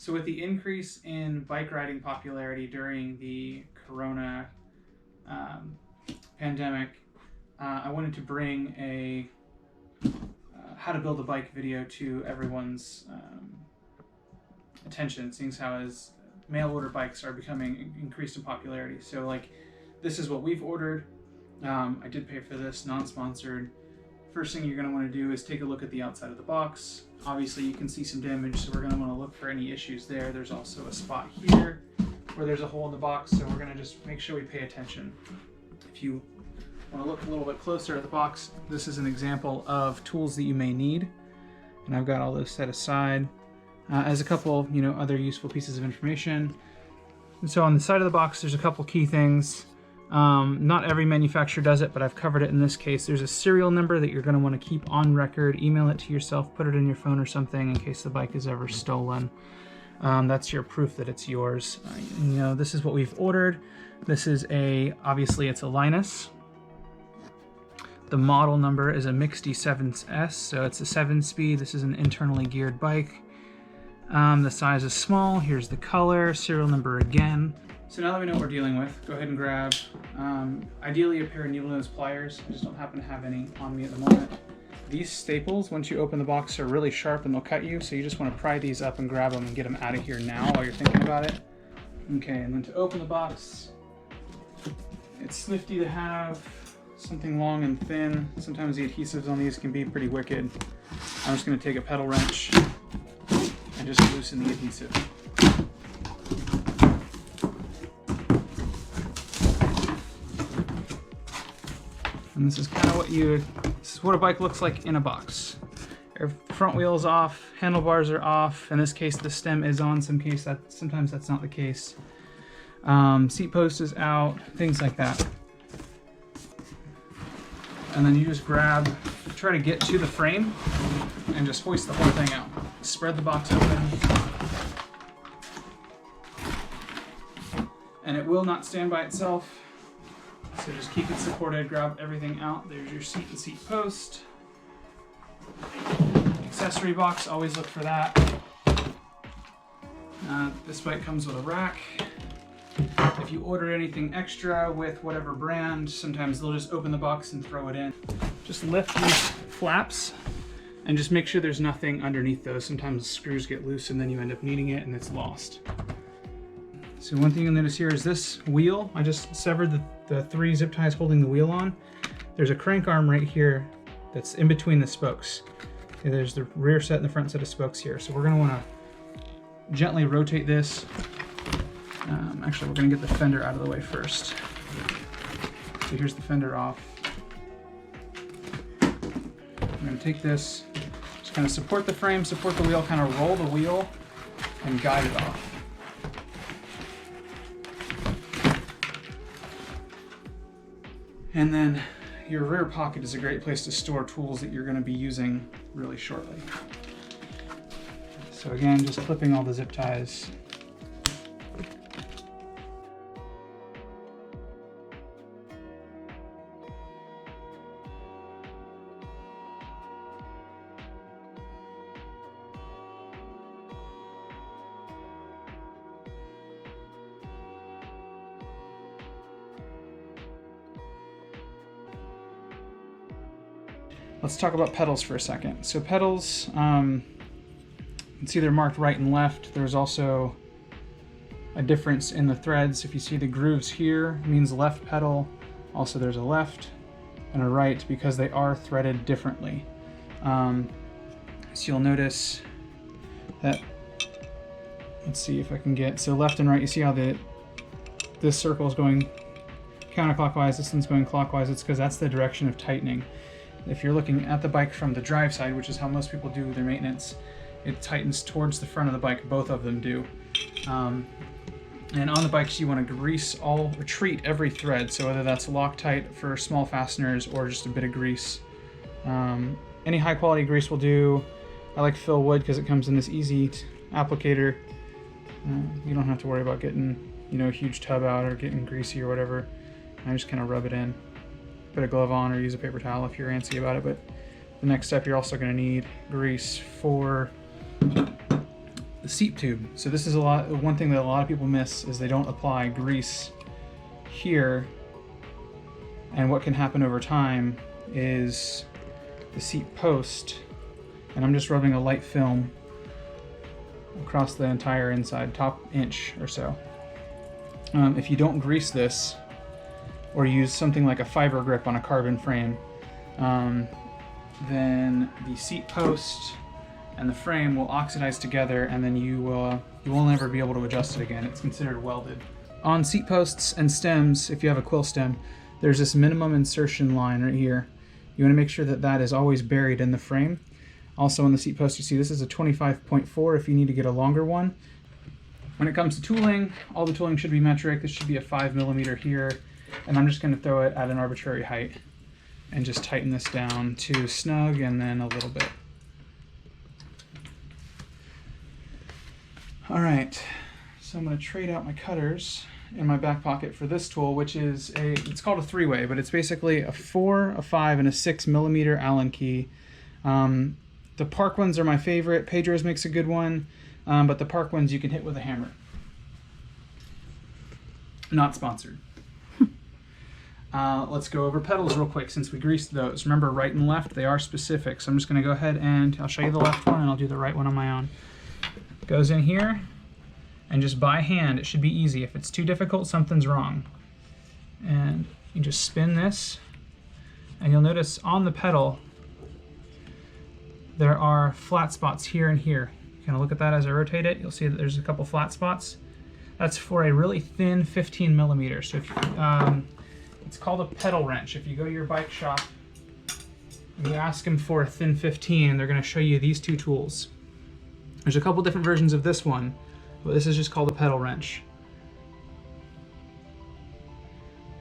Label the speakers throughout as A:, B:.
A: So with the increase in bike riding popularity during the Corona pandemic, I wanted to bring a how to build a bike video to everyone's attention, seeing how as mail order bikes are becoming increased in popularity. So like, this is what we've ordered. I did pay for this, non-sponsored. First thing you're going to want to do is take a look at the outside of the box. Obviously you can see some damage, so we're going to want to look for any issues there. There's also a spot here where there's a hole in the box, so we're going to just make sure we pay attention. If you want to look a little bit closer at the box, this is an example of tools that you may need, and I've got all those set aside as a couple, other useful pieces of information. And so on the side of the box, there's a couple key things. Not every manufacturer does it, but I've covered it in this case. There's a serial number that you're going to want to keep on record. Email it to yourself, put it in your phone or something in case the bike is ever stolen. That's your proof that it's yours. This is what we've ordered. This is obviously it's a Linus. The model number is a Mixte 7S, so it's a 7-speed. This is an internally geared bike. The size is small. Here's the color, serial number again. So now that we know what we're dealing with, go ahead and grab, ideally a pair of needle nose pliers. I just don't happen to have any on me at the moment. These staples, once you open the box, are really sharp and they'll cut you, so you just want to pry these up and grab them and get them out of here now while you're thinking about it. Okay, and then to open the box, it's nifty to have something long and thin. Sometimes the adhesives on these can be pretty wicked. I'm just going to take a pedal wrench and just loosen the adhesive. And this is kind of this is what a bike looks like in a box. Your front wheel is off, handlebars are off. In this case, the stem is on. Sometimes that's not the case. Seat post is out, things like that. And then you just try to get to the frame and just hoist the whole thing out. Spread the box open. And it will not stand by itself. So just keep it supported, grab everything out. There's your seat and seat post. Accessory box, always look for that. This bike comes with a rack. If you order anything extra with whatever brand, sometimes they'll just open the box and throw it in. Just lift these flaps and just make sure there's nothing underneath those. Sometimes screws get loose and then you end up needing it and it's lost. So one thing you'll notice here is this wheel. I just severed the 3 zip ties holding the wheel on. There's a crank arm right here that's in between the spokes. Okay, there's the rear set and the front set of spokes here. So we're gonna wanna gently rotate this. Actually, we're gonna get the fender out of the way first. So here's the fender off. I'm gonna take this, just kind of support the frame, support the wheel, kind of roll the wheel and guide it off. And then your rear pocket is a great place to store tools that you're going to be using really shortly. So again, just clipping all the zip ties. Let's talk about pedals for a second. So pedals, you can see they're marked right and left. There's also a difference in the threads. If you see the grooves here, it means left pedal. Also there's a left and a right because they are threaded differently. So you'll notice that, let's see if I can get, so left and right, you see how this circle is going counterclockwise, this one's going clockwise. It's because that's the direction of tightening. If you're looking at the bike from the drive side, which is how most people do their maintenance, it tightens towards the front of the bike, both of them do. And on the bikes, you want to grease or treat every thread, so whether that's Loctite for small fasteners or just a bit of grease. Any high quality grease will do. I like Phil Wood because it comes in this easy applicator. You don't have to worry about getting a huge tub out or getting greasy or whatever. I just kind of rub it in. Put a glove on or use a paper towel if you're antsy about it. But the next step, you're also going to need grease for the seat tube. So this is one thing that a lot of people miss is they don't apply grease here. And what can happen over time is the seat post, and I'm just rubbing a light film across the entire inside, top inch or so. If you don't grease this, or use something like a fiber grip on a carbon frame, then the seat post and the frame will oxidize together, and then you will never be able to adjust it again. It's considered welded. On seat posts and stems, if you have a quill stem, there's this minimum insertion line right here. You want to make sure that that is always buried in the frame. Also on the seat post, you see this is a 25.4 if you need to get a longer one. When it comes to tooling, all the tooling should be metric. This should be a 5mm here, and I'm just going to throw it at an arbitrary height and just tighten this down to snug and then a little bit. All right, so I'm going to trade out my cutters in my back pocket for this tool, which is it's called a 3-way, but it's basically a 4, a 5, and a 6mm Allen key. The Park ones are my favorite. Pedro's makes a good one, but the Park ones you can hit with a hammer. Not sponsored. Let's go over pedals real quick since we greased those. Remember, right and left, they are specific. So I'm just going to go ahead and I'll show you the left one and I'll do the right one on my own. Goes in here, and just by hand, it should be easy. If it's too difficult, something's wrong. And you just spin this, and you'll notice on the pedal, there are flat spots here and here. You can look at that as I rotate it. You'll see that there's a couple flat spots. That's for a really thin 15mm. So if it's called a pedal wrench. If you go to your bike shop and you ask them for a thin 15, they're going to show you these two tools. There's a couple different versions of this one, but this is just called a pedal wrench.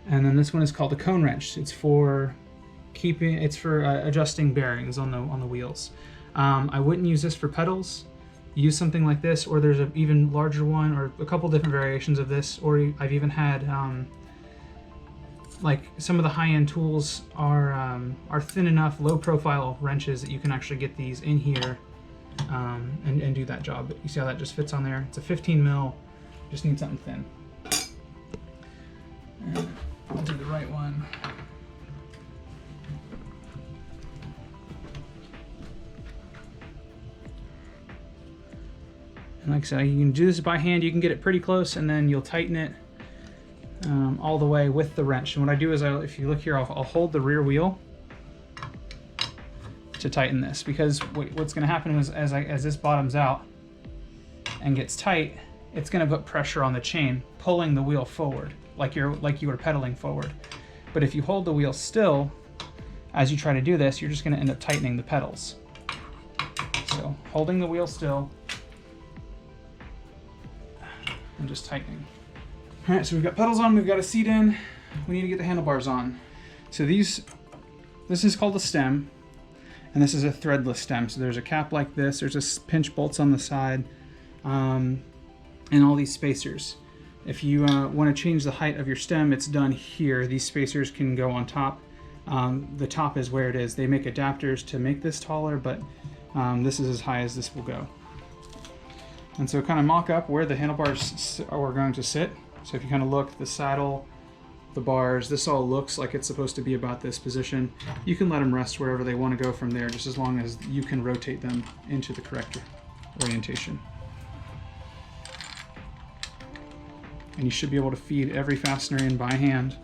A: And then this one is called a cone wrench. It's for adjusting bearings on the wheels. I wouldn't use this for pedals. Use something like this, or there's an even larger one, or a couple different variations of this. Or I've even had like some of the high-end tools are thin enough, low-profile wrenches that you can actually get these in here and do that job. But you see how that just fits on there? It's a 15mm. Just need something thin. And I'll do the right one. And like I said, you can do this by hand. You can get it pretty close, and then you'll tighten it all the way with the wrench. And what I do is, if you look here, I'll hold the rear wheel to tighten this, because what's going to happen is as this bottoms out and gets tight, it's going to put pressure on the chain, pulling the wheel forward like you were pedaling forward. But if you hold the wheel still as you try to do this, you're just going to end up tightening the pedals. So holding the wheel still and just tightening. All right, so we've got pedals on, we've got a seat in, we need to get the handlebars on. So this is called a stem, and this is a threadless stem. So there's a cap like this, there's a pinch bolts on the side, and all these spacers. If you want to change the height of your stem, it's done here. These spacers can go on top. The top is where it is. They make adapters to make this taller, but this is as high as this will go. And so kind of mock up where the handlebars are going to sit. So if you kind of look, the saddle, the bars, this all looks like it's supposed to be about this position. You can let them rest wherever they want to go from there, just as long as you can rotate them into the correct orientation. And you should be able to feed every fastener in by hand.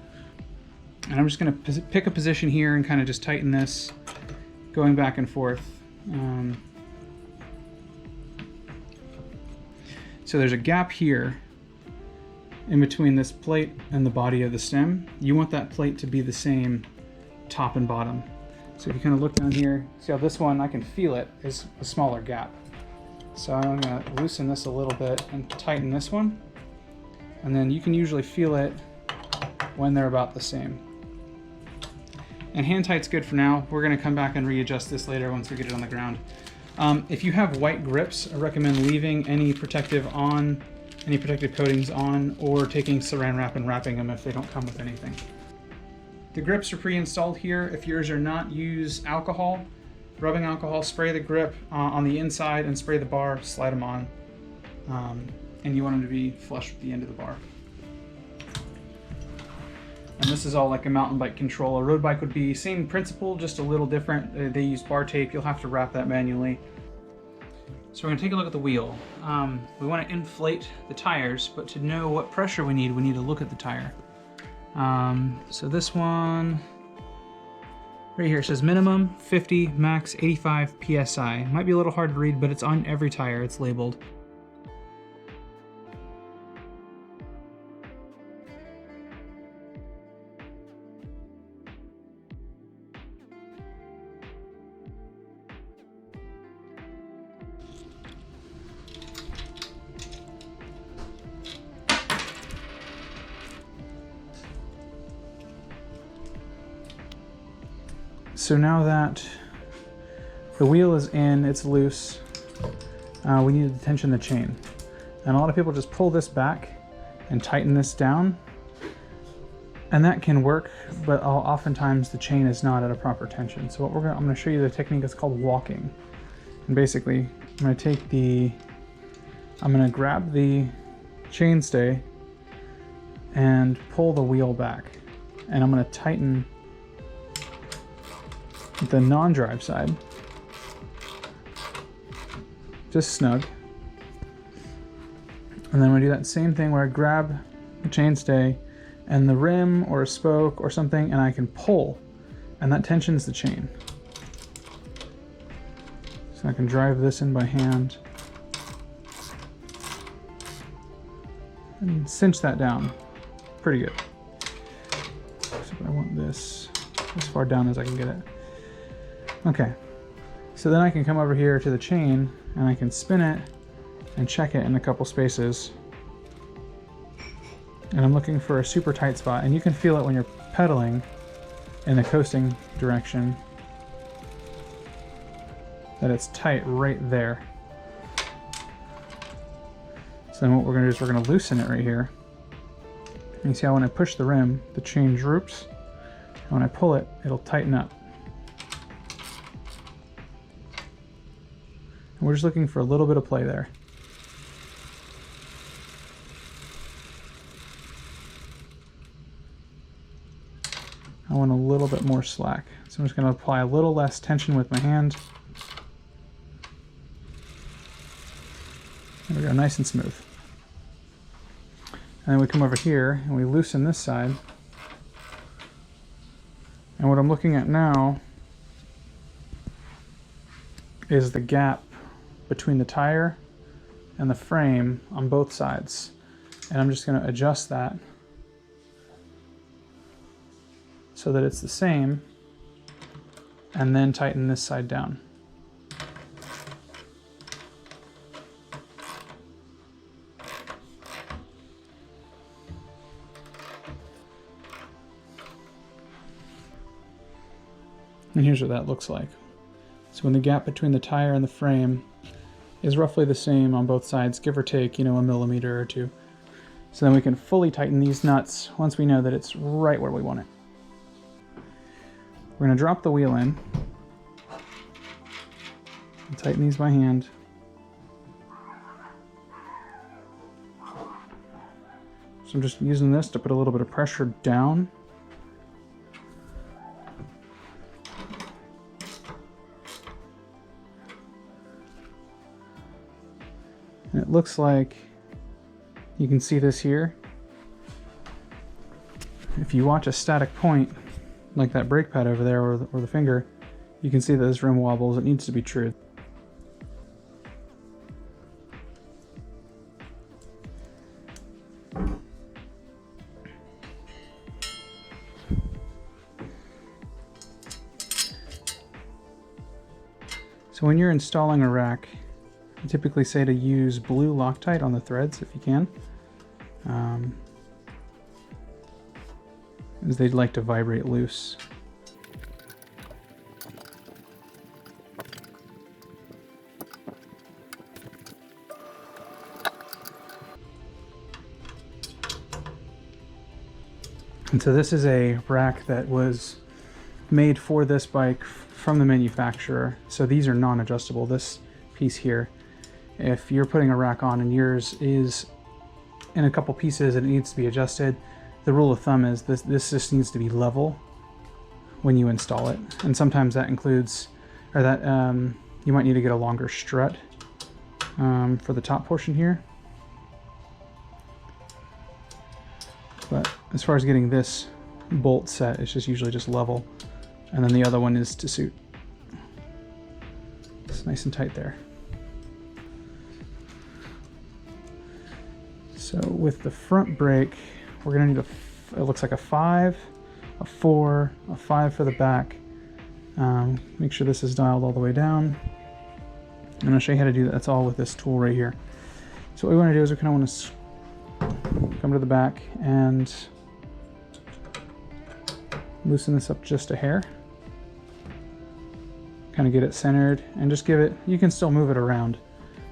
A: And I'm just going to pick a position here and kind of just tighten this, going back and forth. So there's a gap here in between this plate and the body of the stem. You want that plate to be the same top and bottom. So if you kind of look down here, see how this one, I can feel it, is a smaller gap. So I'm going to loosen this a little bit and tighten this one. And then you can usually feel it when they're about the same. And hand tight's good for now. We're going to come back and readjust this later once we get it on the ground. If you have white grips, I recommend leaving any protective coatings on, or taking saran wrap and wrapping them if they don't come with anything. The grips are pre-installed here. If yours are not, use alcohol, rubbing alcohol, spray the grip on the inside and spray the bar, slide them on. and you want them to be flush with the end of the bar. And this is all like a mountain bike control. A road bike would be same principle, just a little different. They use bar tape. You'll have to wrap that manually. So we're gonna take a look at the wheel. We want to inflate the tires, but to know what pressure we need to look at the tire. So this one right here says minimum 50, max 85 PSI. Might be a little hard to read, but it's on every tire, it's labeled. So now that the wheel is in, it's loose, we need to tension the chain. And a lot of people just pull this back and tighten this down, and that can work, but oftentimes the chain is not at a proper tension. So what I'm gonna show you the technique that's called walking. And basically, I'm gonna grab the chainstay and pull the wheel back. And I'm gonna tighten the non-drive side, just snug. And then I'm gonna do that same thing where I grab the chainstay and the rim or a spoke or something, and I can pull, and that tensions the chain. So I can drive this in by hand and cinch that down pretty good. So I want this as far down as I can get it. Okay, so then I can come over here to the chain and I can spin it and check it in a couple spaces. And I'm looking for a super tight spot, and you can feel it when you're pedaling in the coasting direction, that it's tight right there. So then what we're gonna do is we're gonna loosen it right here. And you see how when I push the rim, the chain droops, and when I pull it, it'll tighten up. And we're just looking for a little bit of play there. I want a little bit more slack. So I'm just going to apply a little less tension with my hand. There we go, nice and smooth. And then we come over here and we loosen this side. And what I'm looking at now is the gap between the tire and the frame on both sides. And I'm just going to adjust that so that it's the same, and then tighten this side down. And here's what that looks like. So when the gap between the tire and the frame is roughly the same on both sides, give or take, a millimeter or two. So then we can fully tighten these nuts once we know that it's right where we want it. We're going to drop the wheel in and tighten these by hand. So I'm just using this to put a little bit of pressure down. And it looks like you can see this here. If you watch a static point, like that brake pad over there or the finger, you can see that this rim wobbles. It needs to be true. So when you're installing a rack, I typically say to use blue Loctite on the threads if you can, as they'd like to vibrate loose. And so this is a rack that was made for this bike from the manufacturer. So these are non-adjustable. This piece here if you're putting a rack on and yours is in a couple pieces and it needs to be adjusted, the rule of thumb is this just needs to be level when you install it. And sometimes that includes, or that you might need to get a longer strut for the top portion here. But as far as getting this bolt set, it's just usually just level. And then the other one is to suit. It's nice and tight there. So with the front brake, we're gonna need it looks like a 5, a 4, a 5 for the back. Make sure this is dialed all the way down. I'm gonna show you how to do that. That's all with this tool right here. So what we wanna do is we kinda wanna come to the back and loosen this up just a hair. Kind of get it centered and just give it, you can still move it around.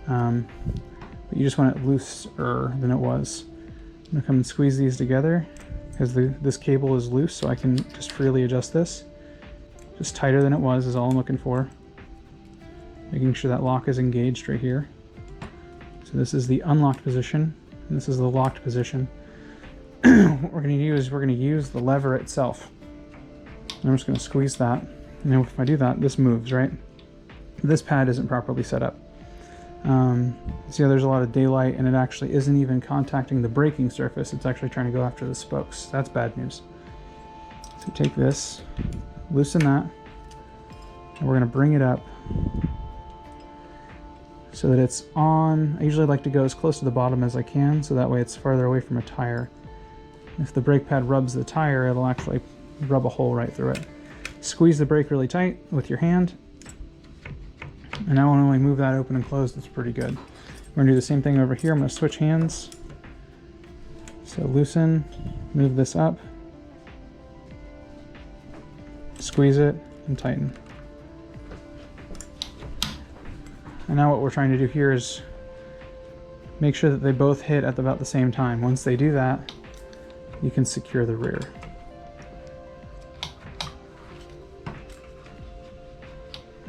A: But you just want it looser than it was. I'm gonna come and squeeze these together because this cable is loose, so I can just freely adjust this. Just tighter than it was is all I'm looking for. Making sure that lock is engaged right here. So this is the unlocked position, and this is the locked position. What we're gonna do is we're gonna use the lever itself. And I'm just gonna squeeze that. And then if I do that, this moves, right? This pad isn't properly set up. See how there's a lot of daylight and it actually isn't even contacting the braking surface. It's actually trying to go after the spokes. That's bad news. So take this, loosen that, and we're gonna bring it up so that it's on. I usually like to go as close to the bottom as I can, so that way it's farther away from a tire. If the brake pad rubs the tire, it'll actually rub a hole right through it. Squeeze the brake really tight with your hand. And now when we move that open and closed, it's pretty good. We're gonna do the same thing over here. I'm gonna switch hands. So loosen, move this up, squeeze it, and tighten. And now what we're trying to do here is make sure that they both hit at about the same time. Once they do that, you can secure the rear.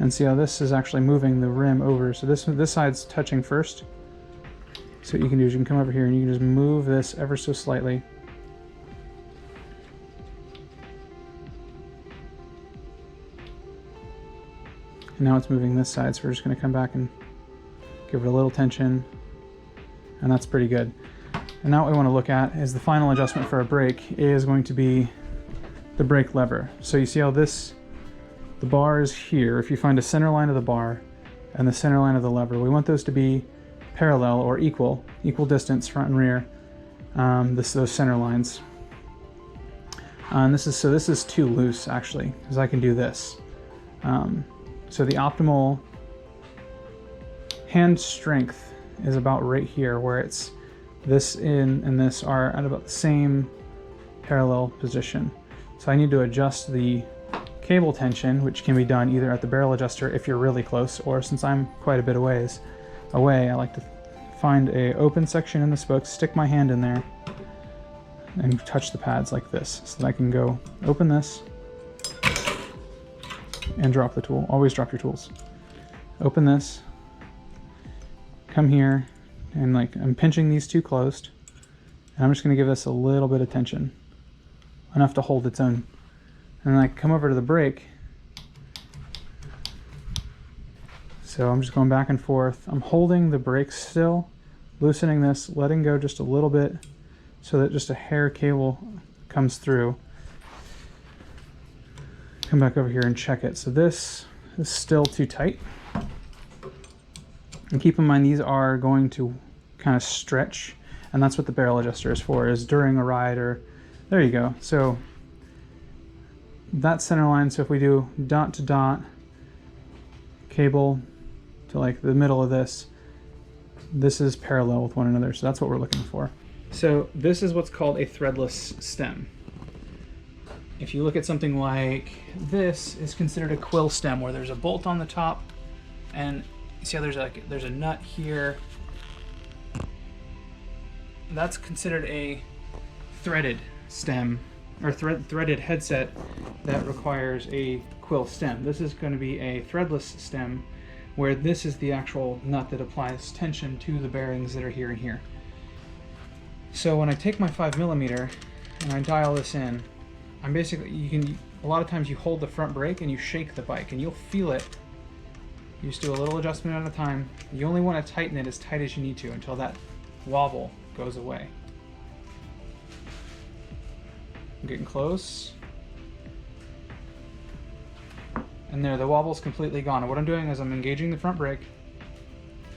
A: And see how this is actually moving the rim over. So this side's touching first. So what you can do is you can come over here and you can just move this ever so slightly. And now it's moving this side, so we're just going to come back and give it a little tension. And that's pretty good. And now what we want to look at is the final adjustment for a brake is going to be the brake lever. So you see how the bar is here. If you find a center line of the bar and the center line of the lever, we want those to be parallel or equal distance front and rear. Those center lines. And this is too loose actually, because I can do this. So the optimal hand strength is about right here, where it's this and this are at about the same parallel position. So I need to adjust the cable tension, which can be done either at the barrel adjuster if you're really close, or since I'm quite a bit away, I like to find a open section in the spokes, stick my hand in there, and touch the pads like this, so that I can go open this and drop the tool. Always drop your tools. Open this, come here, and like I'm pinching these two closed, and I'm just going to give this a little bit of tension, enough to hold its own. And then I come over to the brake. So I'm just going back and forth. I'm holding the brake still, loosening this, letting go just a little bit so that just a hair cable comes through. Come back over here and check it. So this is still too tight. And keep in mind these are going to kind of stretch, and that's what the barrel adjuster is for, is during a ride or, there you go. So that center line, so if we do dot to dot, cable to like the middle of this is parallel with one another, so that's what we're looking for. So this is what's called a threadless stem. If you look at something like this, is considered a quill stem, where there's a bolt on the top, and you see how there's a nut here. That's considered a threaded stem, or threaded headset that requires a quill stem. This is going to be a threadless stem, where this is the actual nut that applies tension to the bearings that are here and here. So when I take my 5mm and I dial this in, I'm basically, a lot of times you hold the front brake and you shake the bike and you'll feel it. You just do a little adjustment at a time. You only want to tighten it as tight as you need to until that wobble goes away. I'm getting close. And there, the wobble's completely gone. And what I'm doing is I'm engaging the front brake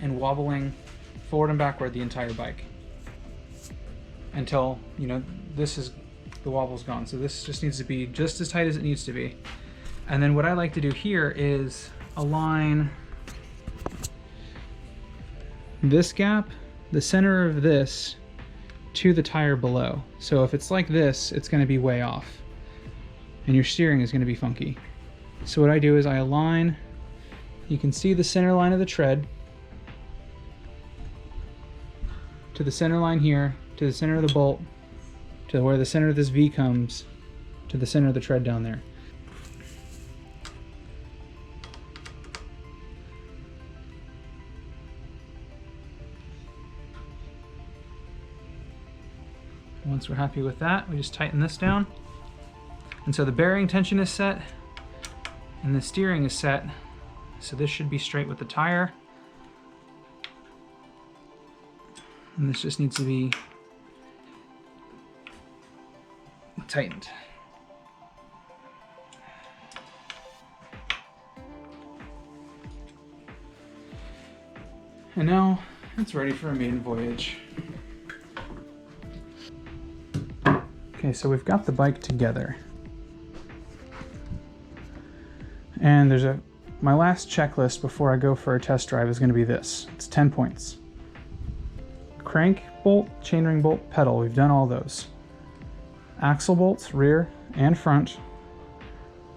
A: and wobbling forward and backward the entire bike until, you know, the wobble's gone. So this just needs to be just as tight as it needs to be. And then what I like to do here is align this gap, the center of this, to the tire below. So if it's like this, it's going to be way off and your steering is going to be funky. So what I do is I align, you can see the center line of the tread to the center line here, to the center of the bolt, to where the center of this V comes, to the center of the tread down there. Once we're happy with that, we just tighten this down. And so the bearing tension is set and the steering is set. So this should be straight with the tire. And this just needs to be tightened. And now it's ready for a maiden voyage. Okay, so we've got the bike together. And my last checklist before I go for a test drive is going to be this. It's 10 points. Crank bolt, chainring bolt, pedal. We've done all those. Axle bolts, rear and front.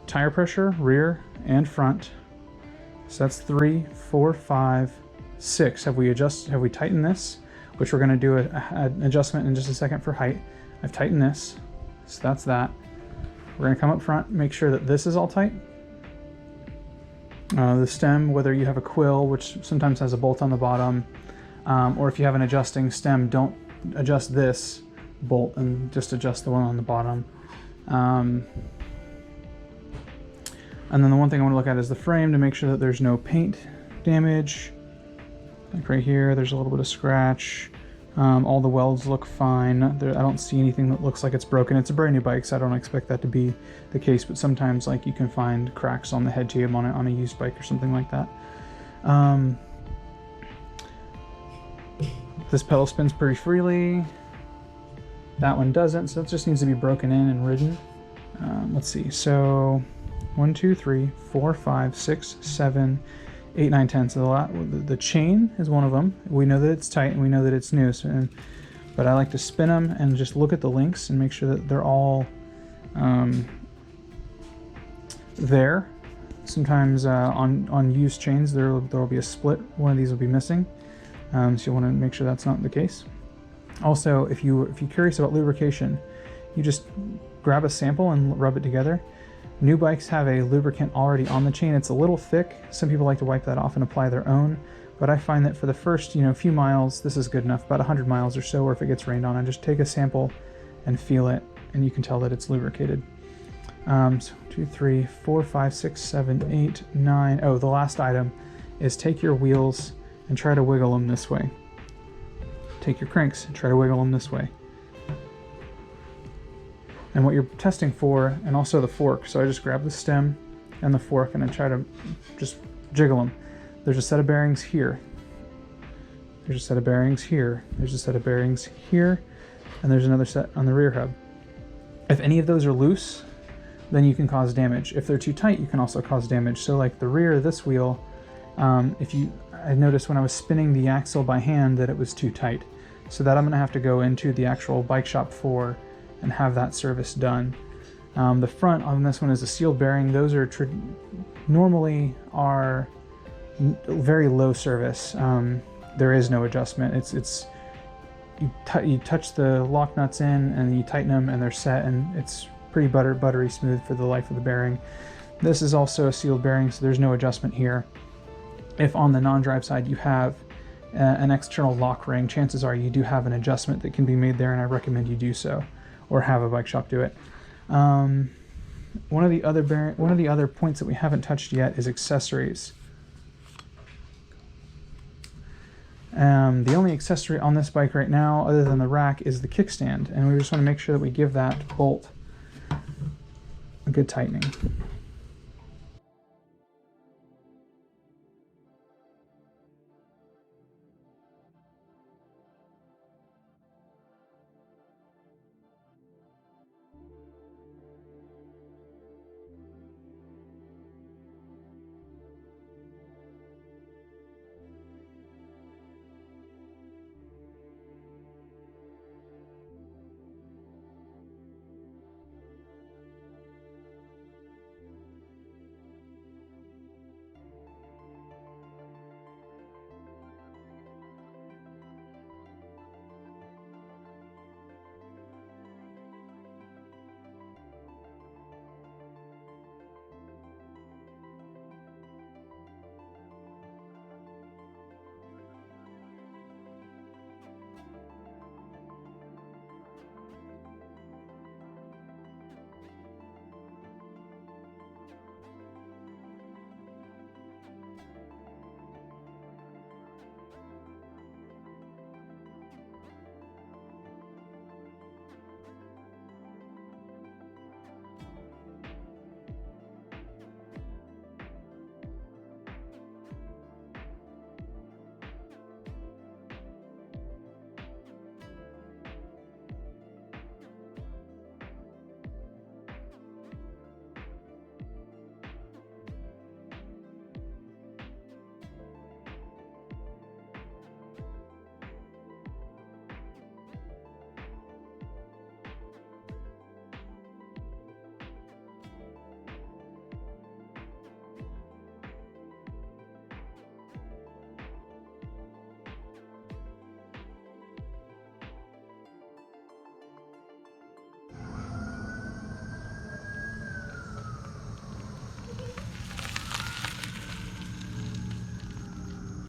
A: Tire pressure, rear and front. So that's 3, 4, 5, 6. Have we tightened this? Which we're going to do an adjustment in just a second for height. I've tightened this, so that's that. We're going to come up front, make sure that this is all tight. The stem, whether you have a quill, which sometimes has a bolt on the bottom, or if you have an adjusting stem, don't adjust this bolt and just adjust the one on the bottom. And then the one thing I want to look at is the frame to make sure that there's no paint damage. Like right here, there's a little bit of scratch. All the welds look fine. I don't see anything that looks like it's broken. It's a brand new bike, so I don't expect that to be the case, but sometimes like you can find cracks on the head tube on a used bike or something like that. This pedal spins pretty freely. That one doesn't, so it just needs to be broken in and ridden. Let's see, so 1, 2, 3, 4, 5, 6, 7, 8, 9, 10. So the chain is one of them. We know that it's tight and we know that it's new. But I like to spin them and just look at the links and make sure that they're all there. Sometimes on used chains there will be a split. One of these will be missing. So you want to make sure that's not the case. Also, if you're curious about lubrication, you just grab a sample and rub it together. New bikes have a lubricant already on the chain. It's a little thick. Some people like to wipe that off and apply their own, but I find that for the first few miles, this is good enough. About 100 miles or so, or if it gets rained on, I just take a sample and feel it, and you can tell that it's lubricated. So 2, 3, 4, 5, 6, 7, 8, 9. Oh, the last item is take your wheels and try to wiggle them this way. Take your cranks and try to wiggle them this way. And what you're testing for, and also the fork. So I just grab the stem and the fork and I try to just jiggle them. There's a set of bearings here. There's a set of bearings here. There's a set of bearings here. And there's another set on the rear hub. If any of those are loose, then you can cause damage. If they're too tight, you can also cause damage. So like the rear of this wheel, I noticed when I was spinning the axle by hand that it was too tight. So that I'm gonna have to go into the actual bike shop for and have that service done. The front on this one is a sealed bearing. Those are normally are very low service. There is no adjustment. You touch the lock nuts in and you tighten them and they're set, and it's pretty buttery smooth for the life of the bearing. This is also a sealed bearing, so there's no adjustment here. if on the non-drive side you have an external lock ring, chances are you do have an adjustment that can be made there, and I recommend you do so, or have a bike shop do it. One of the other points that we haven't touched yet is accessories. The only accessory on this bike right now, other than the rack, is the kickstand, and we just want to make sure that we give that bolt a good tightening.